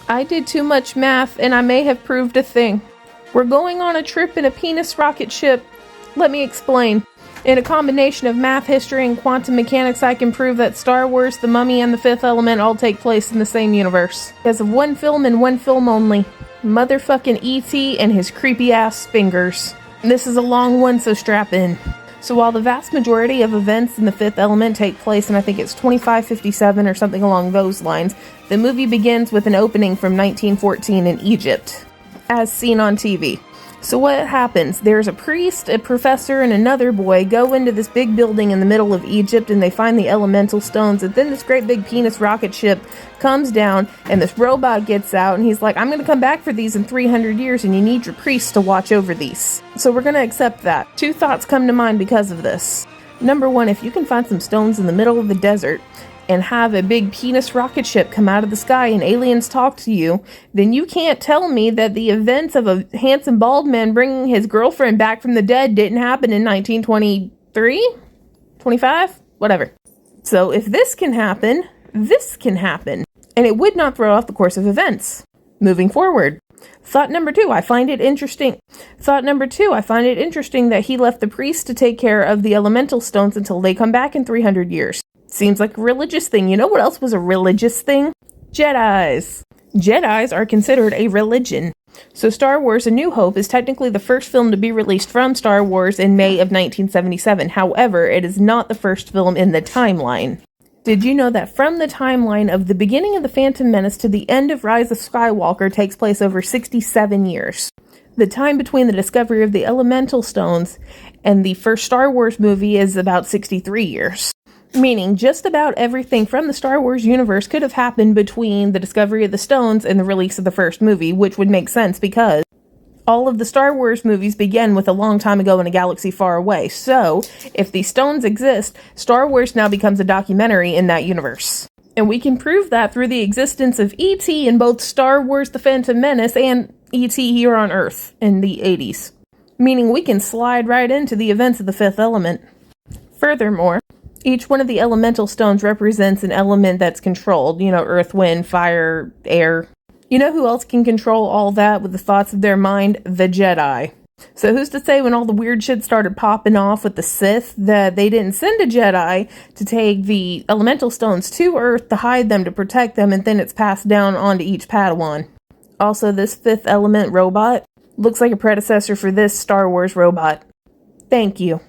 I did too much math and I may have proved a thing. We're going on a trip in a penis rocket ship. Let me explain. In a combination of math, history, and quantum mechanics, I can prove that Star Wars, The Mummy, and The Fifth Element all take place in the same universe. Because of one film and one film only. Motherfucking E.T. and his creepy-ass fingers. This is a long one, so strap in. So while the vast majority of events in The Fifth Element take place, and I think it's 2557 or something along those lines, the movie begins with an opening from 1914 in Egypt, as seen on TV. So what happens? There's a priest, a professor, and another boy go into this big building in the middle of Egypt, and they find the elemental stones, and then this great big penis rocket ship comes down, and this robot gets out, and he's like, I'm going to come back for these in 300 years, and you need your priest to watch over these. So we're going to accept that. Two thoughts come to mind because of this. Number one, if you can find some stones in the middle of the desert, and have a big penis rocket ship come out of the sky and aliens talk to you, then you can't tell me that the events of a handsome bald man bringing his girlfriend back from the dead didn't happen in 1923? 25? Whatever. So if this can happen, this can happen. And it would not throw off the course of events. Moving forward. Thought number two, I find it interesting that he left the priest to take care of the elemental stones until they come back in 300 years. Seems like a religious thing. You know what else was a religious thing? Jedis. Jedis are considered a religion. So Star Wars A New Hope is technically the first film to be released from Star Wars in May of 1977. However, it is not the first film in the timeline. Did you know that from the timeline of the beginning of The Phantom Menace to the end of Rise of Skywalker takes place over 67 years? The time between the discovery of the elemental stones and the first Star Wars movie is about 63 years. Meaning just about everything from the Star Wars universe could have happened between the discovery of the stones and the release of the first movie, which would make sense because all of the Star Wars movies begin with a long time ago in a galaxy far away. So, if these stones exist, Star Wars now becomes a documentary in that universe. And we can prove that through the existence of E.T. in both Star Wars The Phantom Menace and E.T. here on Earth in the 80s. Meaning we can slide right into the events of The Fifth Element. Furthermore, each one of the elemental stones represents an element that's controlled. You know, earth, wind, fire, air. You know who else can control all that with the thoughts of their mind? The Jedi. So who's to say when all the weird shit started popping off with the Sith that they didn't send a Jedi to take the elemental stones to Earth to hide them, to protect them, and then it's passed down onto each Padawan. Also, this Fifth Element robot looks like a predecessor for this Star Wars robot. Thank you.